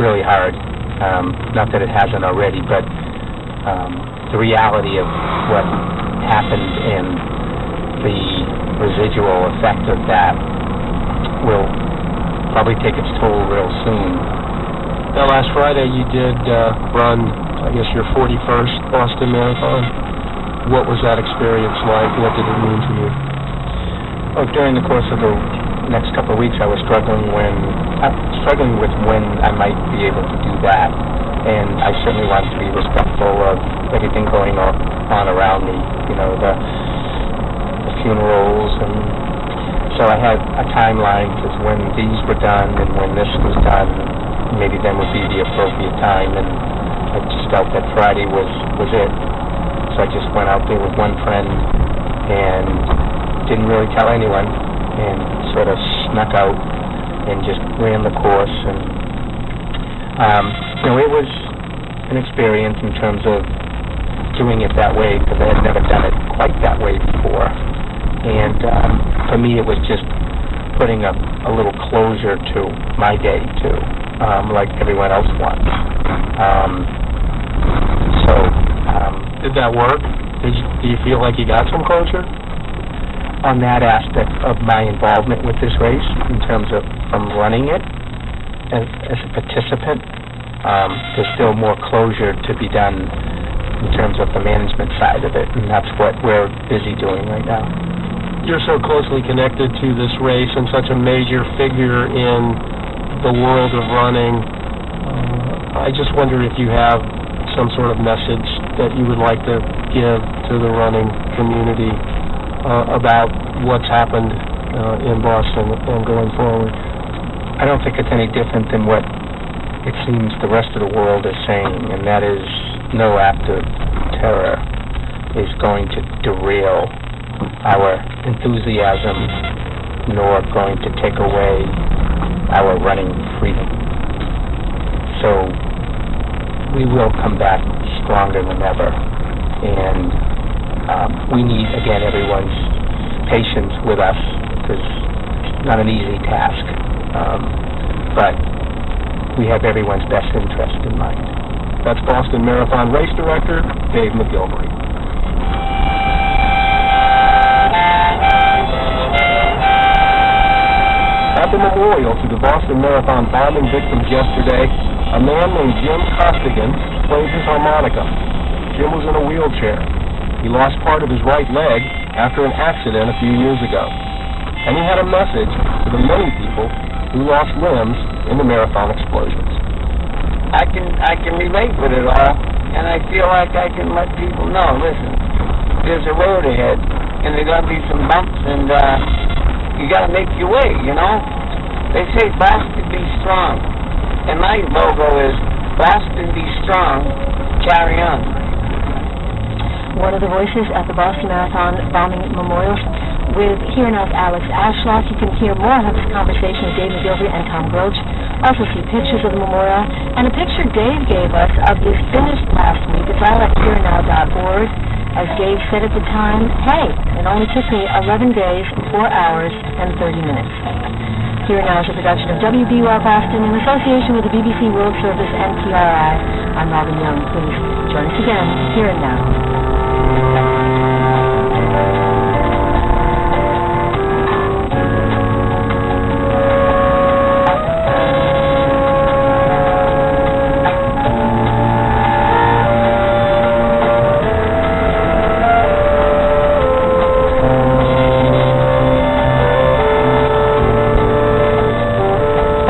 really hard. Not that it hasn't already, but the reality of what happened and the residual effect of that will probably take its toll real soon. Now, last Friday you did run, I guess, your 41st Boston Marathon. What was that experience like? What did it mean to you? Oh, during the course of the next couple of weeks, I was struggling with when I might be able to do that, and I certainly wanted to be respectful of everything going on around me. You know, the funerals, and so I had a timeline because when these were done and when this was done, maybe then would be the appropriate time, and I just felt that Friday was it. So I just went out there with one friend and didn't really tell anyone, and sort of snuck out and just ran the course. And it was an experience in terms of doing it that way, because I had never done it quite that way before. And for me, it was just putting a little closure to my day too, like everyone else wants. Did that work? Do you feel like you got some closure? On that aspect of my involvement with this race, in terms of from running it as a participant, there's still more closure to be done in terms of the management side of it, and that's what we're busy doing right now. You're so closely connected to this race and such a major figure in the world of running. I just wonder if you have some sort of message that you would like to give to the running community about what's happened in Boston and going forward. I don't think it's any different than what it seems the rest of the world is saying, and that is no act of terror is going to derail our enthusiasm, nor going to take away our running freedom. So we will come back stronger than ever, and we need, again, everyone's patience with us, because it's not an easy task, but we have everyone's best interest in mind. That's Boston Marathon Race Director Dave McGilvery. At the memorial to the Boston Marathon bombing victims yesterday, a man named Jim Costigan played his harmonica. Jim was in a wheelchair. He lost part of his right leg after an accident a few years ago. And he had a message to the many people who lost limbs in the marathon explosions. I can relate with it all, and I feel like I can let people know, listen, there's a road ahead, and there's going to be some bumps, and you got to make your way, you know? They say Boston be strong, and my logo is Boston be strong, carry on. One of the voices at the Boston Marathon bombing memorial with Here Now's Alex Ashlock. You can hear more of this conversation with Dave McGilvery and Tom Groach. Also see pictures of the memorial, and a picture Dave gave us of this finished last week. It's all at herenow.org. As Dave said at the time, hey, it only took me 11 days, 4 hours, and 30 minutes. Here Now is a production of WBUR Boston in association with the BBC World Service and PRI. I'm Robin Young. Please join us again, Here and Now.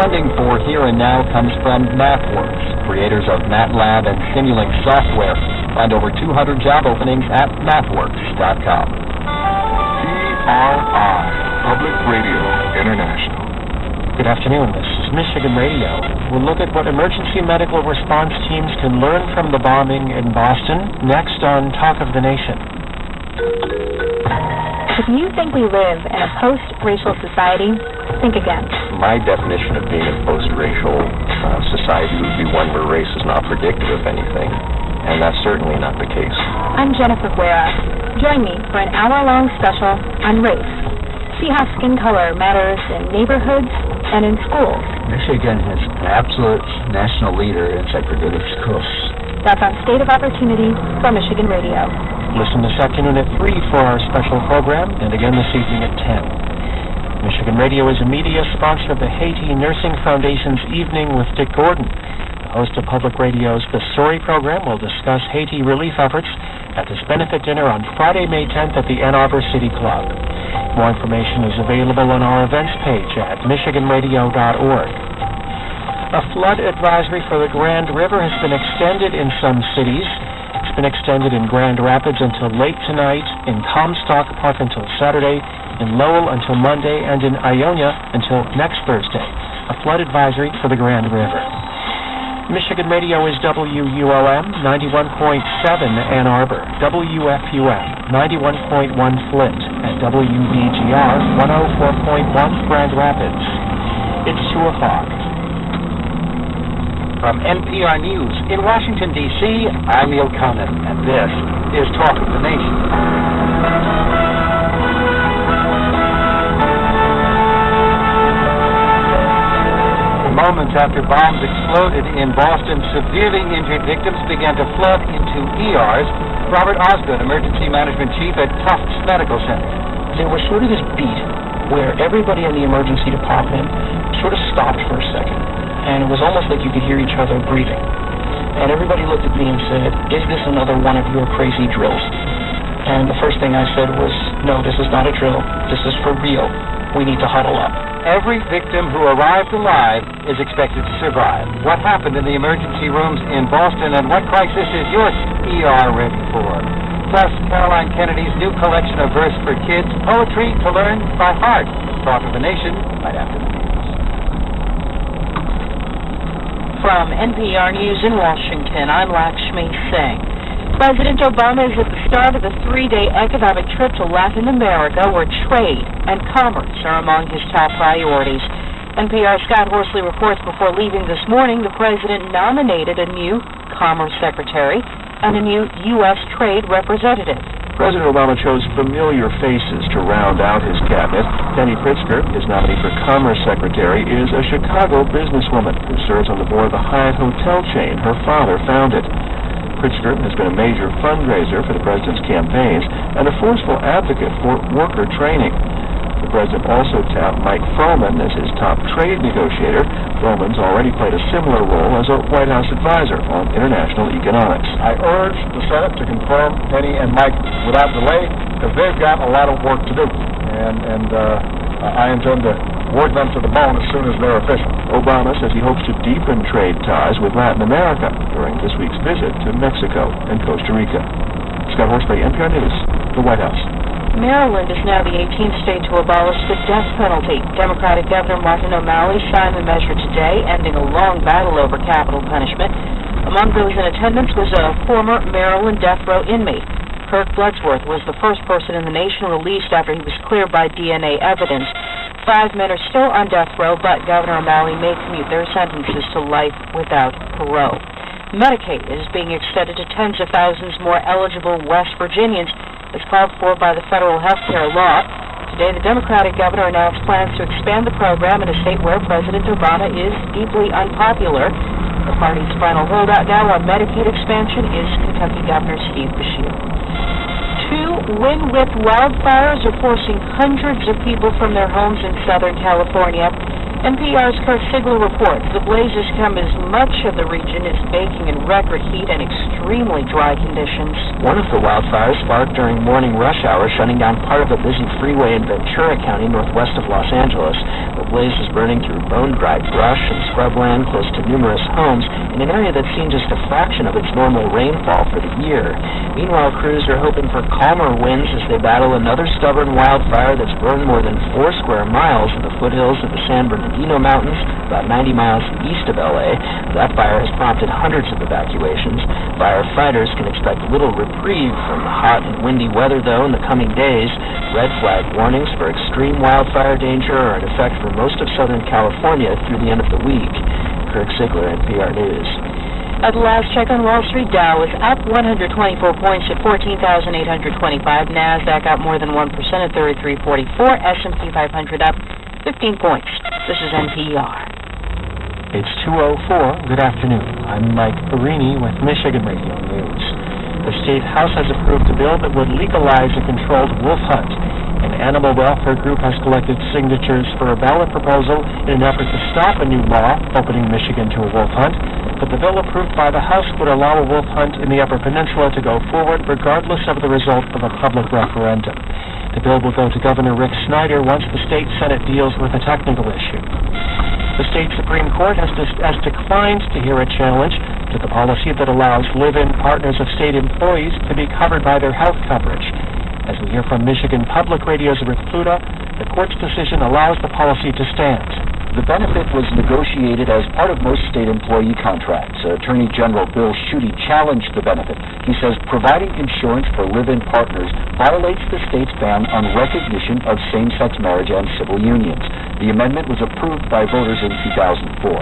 Funding for Here and Now comes from MathWorks, creators of MATLAB and Simulink software. Find over 200 job openings at mathworks.com. PRI, Public Radio International. Good afternoon, this is Michigan Radio. We'll look at what emergency medical response teams can learn from the bombing in Boston, next on Talk of the Nation. If you think we live in a post-racial society, think again. My definition of being a post-racial society would be one where race is not predictive of anything, and that's certainly not the case. I'm Jennifer Guerra. Join me for an hour-long special on race. See how skin color matters in neighborhoods, and in schools. Michigan is an absolute national leader in segregated schools. That's on State of Opportunity from Michigan Radio. Listen this afternoon at 3 for our special program, and again this evening at 10. Michigan Radio is a media sponsor of the Haiti Nursing Foundation's Evening with Dick Gordon. The host of Public Radio's The Story program will discuss Haiti relief efforts at this benefit dinner on Friday, May 10th at the Ann Arbor City Club. More information is available on our events page at michiganradio.org. A flood advisory for the Grand River has been extended in some cities. It's been extended in Grand Rapids until late tonight, in Comstock Park until Saturday, in Lowell until Monday, and in Ionia until next Thursday. A flood advisory for the Grand River. Michigan Radio is WUOM 91.7 Ann Arbor, WFUM 91.1 Flint, and WVGR 104.1 Grand Rapids. It's 2 o'clock. From NPR News in Washington, D.C., I'm Neil Conan, and this is Talk of the Nation. Moments after bombs exploded in Boston, severely injured victims began to flood into ERs. Robert Osgood, Emergency Management Chief at Tufts Medical Center. There was sort of this beat where everybody in the emergency department sort of stopped for a second, and it was almost like you could hear each other breathing. And everybody looked at me and said, "Is this another one of your crazy drills?" And the first thing I said was, "No, this is not a drill. This is for real. We need to huddle up." Every victim who arrived alive is expected to survive. What happened in the emergency rooms in Boston, and what crisis is your ER ready for? Plus, Caroline Kennedy's new collection of verse for kids, Poetry to Learn by Heart. Talk of the Nation, right after the news. From NPR News in Washington, I'm Lakshmi Singh. President Obama is at the start of a 3-day economic trip to Latin America, where trade and commerce are among his top priorities. NPR's Scott Horsley reports before leaving this morning, the president nominated a new Commerce Secretary and a new U.S. Trade Representative. President Obama chose familiar faces to round out his cabinet. Penny Pritzker, his nominee for Commerce Secretary, is a Chicago businesswoman who serves on the board of the Hyatt hotel chain her father founded. Pritzker has been a major fundraiser for the president's campaigns and a forceful advocate for worker training. The president also tapped Mike Froman as his top trade negotiator. Froman's already played a similar role as a White House advisor on international economics. I urge the Senate to confirm Penny and Mike without delay, because they've got a lot of work to do. And I intend to work them to the bone as soon as they're official. Obama says he hopes to deepen trade ties with Latin America during this week's visit to Mexico and Costa Rica. Scott Horsley, NPR News, the White House. Maryland is now the 18th state to abolish the death penalty. Democratic Governor Martin O'Malley signed the measure today, ending a long battle over capital punishment. Among those in attendance was a former Maryland death row inmate. Kirk Bloodsworth was the first person in the nation released after he was cleared by DNA evidence. 5 men are still on death row, but Governor O'Malley may commute their sentences to life without parole. Medicaid is being extended to tens of thousands more eligible West Virginians, as called for by the federal health care law. Today, the Democratic governor announced plans to expand the program in a state where President Obama is deeply unpopular. The party's final holdout now on Medicaid expansion is Kentucky Governor Steve Beshear. 2 wind-whipped wildfires are forcing hundreds of people from their homes in Southern California. NPR's Kurt Sigler reports the blazes come as much of the region is baking in record heat and extremely dry conditions. One of the wildfires sparked during morning rush hour, shutting down part of a busy freeway in Ventura County, northwest of Los Angeles. The blaze is burning through bone-dried brush and scrubland close to numerous homes in an area that's seen just a fraction of its normal rainfall for the year. Meanwhile, crews are hoping for calmer winds as they battle another stubborn wildfire that's burned more than 4 square miles in the foothills of the San Bernardino Mountains, about 90 miles east of L.A. That fire has prompted hundreds of evacuations. Firefighters can expect little reprieve from the hot and windy weather, though, in the coming days. Red flag warnings for extreme wildfire danger are in effect for most of Southern California through the end of the week. Kirk Sigler, NPR News. At the last check on Wall Street, Dow was up 124 points at 14,825. NASDAQ up more than 1% at 3344. S&P 500 up 15 points. This is NPR. It's 2:04. Good afternoon. I'm Mike Perini with Michigan Radio News. The State House has approved a bill that would legalize a controlled wolf hunt. An animal welfare group has collected signatures for a ballot proposal in an effort to stop a new law opening Michigan to a wolf hunt, but the bill approved by the House would allow a wolf hunt in the Upper Peninsula to go forward regardless of the result of a public referendum. The bill will go to Governor Rick Snyder once the state Senate deals with a technical issue. The state Supreme Court has declined to hear a challenge to the policy that allows live-in partners of state employees to be covered by their health coverage. As we hear from Michigan Public Radio's Rick Pluta, the court's decision allows the policy to stand. The benefit was negotiated as part of most state employee contracts. Attorney General Bill Schuette challenged the benefit. He says providing insurance for live-in partners violates the state's ban on recognition of same-sex marriage and civil unions. The amendment was approved by voters in 2004.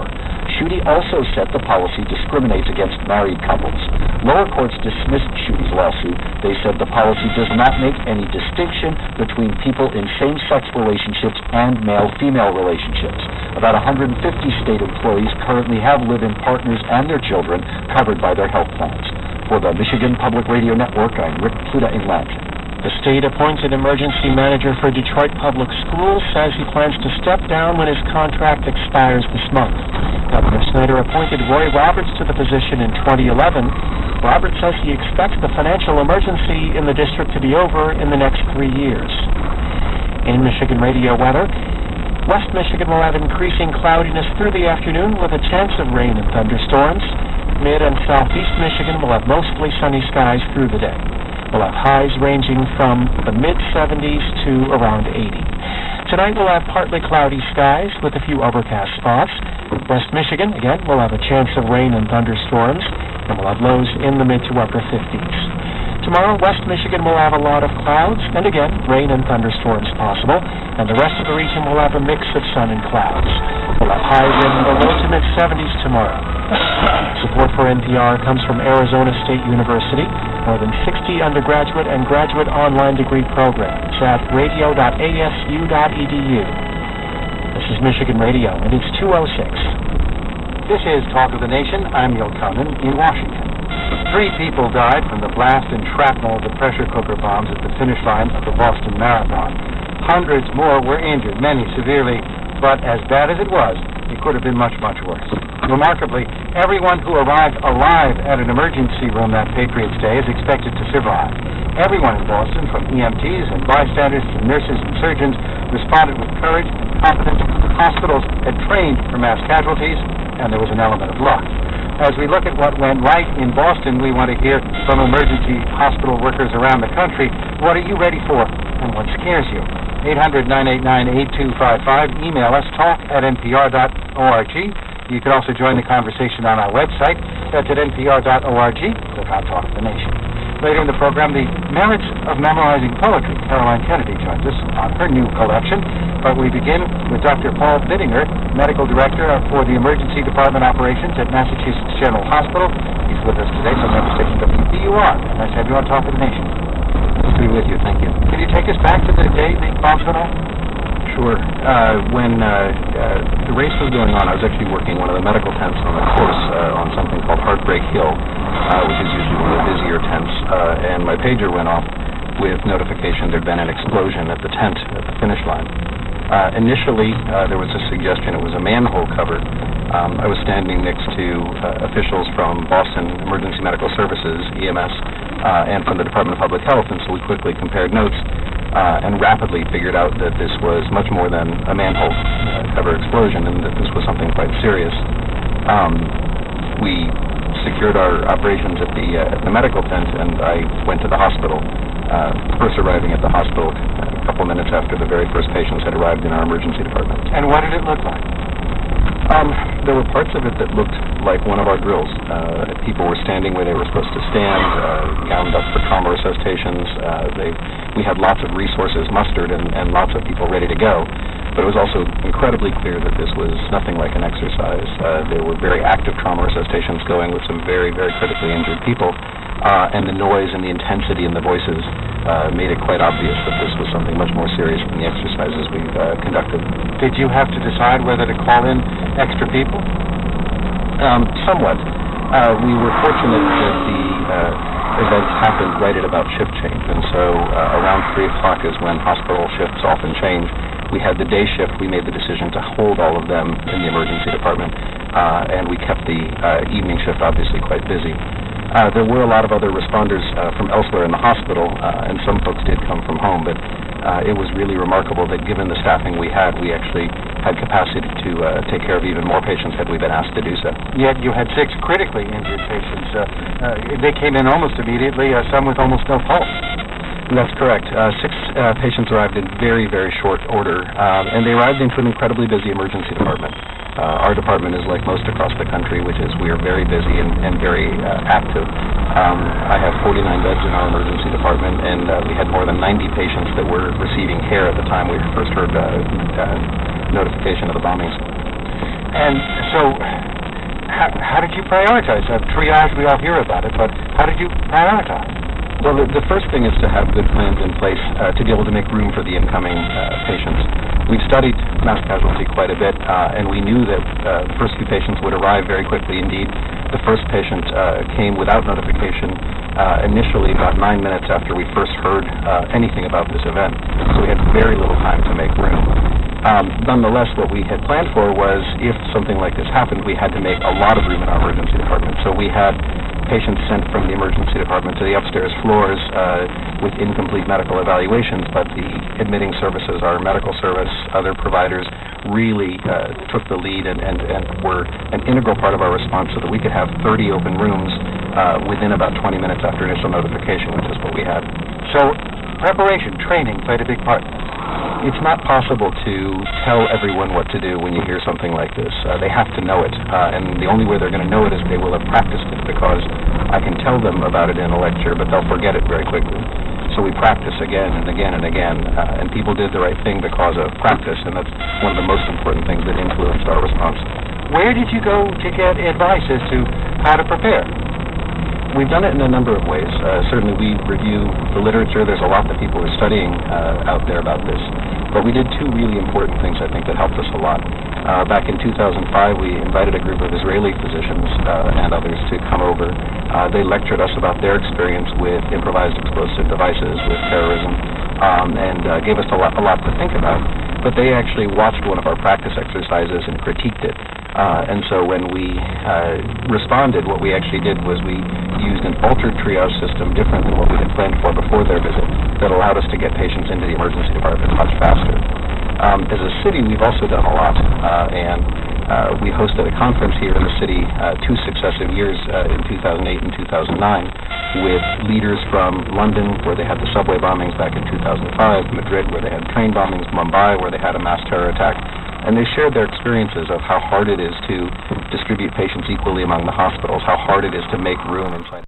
Schuette also said the policy discriminates against married couples. Lower courts dismissed Schuette's lawsuit. They said the policy does not make any distinction between people in same-sex relationships and male-female relationships. About 150 state employees currently have live-in partners and their children covered by their health plans. For the Michigan Public Radio Network, I'm Rick Pluta in Lansing. The state-appointed emergency manager for Detroit Public Schools says he plans to step down when his contract expires this month. Governor Snyder appointed Roy Roberts to the position in 2011. Roberts says he expects the financial emergency in the district to be over in the next 3 years. In Michigan radio weather, West Michigan will have increasing cloudiness through the afternoon with a chance of rain and thunderstorms. Mid and southeast Michigan will have mostly sunny skies through the day. We'll have highs ranging from the mid-70s to around 80. Tonight we'll have partly cloudy skies with a few overcast spots. West Michigan, again, will have a chance of rain and thunderstorms, and we'll have lows in the mid to upper 50s. Tomorrow, West Michigan will have a lot of clouds, and again, rain and thunderstorms possible, and the rest of the region will have a mix of sun and clouds. We'll have highs in the low to mid-70s tomorrow. Support for NPR comes from Arizona State University. More than 60 undergraduate and graduate online degree programs at radio.asu.edu. This is Michigan Radio, and it's 2:06. This is Talk of the Nation. I'm Neil Conan in Washington. 3 people died from the blast and shrapnel of the pressure cooker bombs at the finish line of the Boston Marathon. Hundreds more were injured, many severely, but as bad as it was, it could have been much, much worse. Remarkably, everyone who arrived alive at an emergency room that Patriots Day is expected to survive. Everyone in Boston, from EMTs and bystanders to nurses and surgeons, responded with courage and competence. Hospitals had trained for mass casualties, and there was an element of luck. As we look at what went right in Boston, we want to hear from emergency hospital workers around the country. What are you ready for, and what scares you? 800-989-8255. Email us, talk@npr.org. You can also join the conversation on our website. That's at npr.org. Click on Talk of the Nation. Later in the program, the merits of memorizing poetry. Caroline Kennedy joins us on her new collection. But we begin with Dr. Paul Bittinger, Medical Director for the Emergency Department Operations at Massachusetts General Hospital. He's with us today from Member Station WPUR. Nice to have you on Talk of the Nation. Nice to be with you. Thank you. Can you take us back to the day the bombs went off? Sure. When the race was going on, I was actually working one of the medical tents on the course on something called Heartbreak Hill, which is usually one of the busier tents, and my pager went off with notification there'd been an explosion at the tent at the finish line. Initially, there was a suggestion it was a manhole cover. I was standing next to officials from Boston Emergency Medical Services, EMS, and from the Department of Public Health, and so we quickly compared notes and rapidly figured out that this was much more than a manhole cover explosion and that this was something quite serious. We secured our operations at the medical tent, and I went to the hospital. First arriving at the hospital a couple minutes after the very first patients had arrived in our emergency department. And what did it look like? There were parts of it that looked like one of our drills. People were standing where they were supposed to stand, gowned up for trauma resuscitations. We had lots of resources mustered and lots of people ready to go. But it was also incredibly clear that this was nothing like an exercise. There were very active trauma resuscitations going with some very, very critically injured people. and the noise and the intensity and the voices made it quite obvious that this was something much more serious than the exercises we've conducted. Did you have to decide whether to call in extra people? Somewhat. We were fortunate that the events happened right at about shift change, and so around 3 o'clock is when hospital shifts often change. We had the day shift. We made the decision to hold all of them in the emergency department, and we kept the evening shift obviously quite busy. There were a lot of other responders from elsewhere in the hospital, and some folks did come from home, but it was really remarkable that given the staffing we actually had capacity to take care of even more patients had we been asked to do so. Yet you had 6 critically injured patients. They came in almost immediately, some with almost no pulse. That's correct. 6 patients arrived in very, very short order, and they arrived into an incredibly busy emergency department. Our department is like most across the country, which is we are very busy and very active. I have 49 beds in our emergency department, and we had more than 90 patients that were receiving care at the time we first heard notification of the bombings. And so, how did you prioritize? Triage, we all hear about it, but how did you prioritize? Well, the first thing is to have good plans in place to be able to make room for the incoming patients. We've studied mass casualty quite a bit, and we knew that the first few patients would arrive very quickly indeed. The first patient came without notification initially about 9 minutes after we first heard anything about this event, so we had very little time to make room. Nonetheless, what we had planned for was if something like this happened, we had to make a lot of room in our emergency department. So we had patients sent from the emergency department to the upstairs floors with incomplete medical evaluations, but the admitting services, our medical service, other providers, really took the lead and were an integral part of our response so that we could have 30 open rooms within about 20 minutes after initial notification, which is what we had. So preparation, training played a big part. It's not possible to tell everyone what to do when you hear something like this. They have to know it, and the only way they're going to know it is they will have practiced it, because I can tell them about it in a lecture, but they'll forget it very quickly. So we practice again and again and again, and people did the right thing because of practice, and that's one of the most important things that influenced our response. Where did you go to get advice as to how to prepare? We've done it in a number of ways. Certainly we review the literature. There's a lot that people are studying out there about this. But we did 2 really important things, I think, that helped us a lot. Back in 2005, we invited a group of Israeli physicians and others to come over. They lectured us about their experience with improvised explosive devices, with terrorism, and gave us a lot to think about. But they actually watched one of our practice exercises and critiqued it. And so when we responded, what we actually did was we used an altered triage system different than what we had planned for before their visit that allowed us to get patients into the emergency department much faster. As a city, we've also done a lot, and we hosted a conference here in the city 2 successive years in 2008 and 2009 with leaders from London, where they had the subway bombings back in 2005, Madrid, where they had train bombings, Mumbai, where they had a mass terror attack. And they shared their experiences of how hard it is to distribute patients equally among the hospitals, how hard it is to make room inside.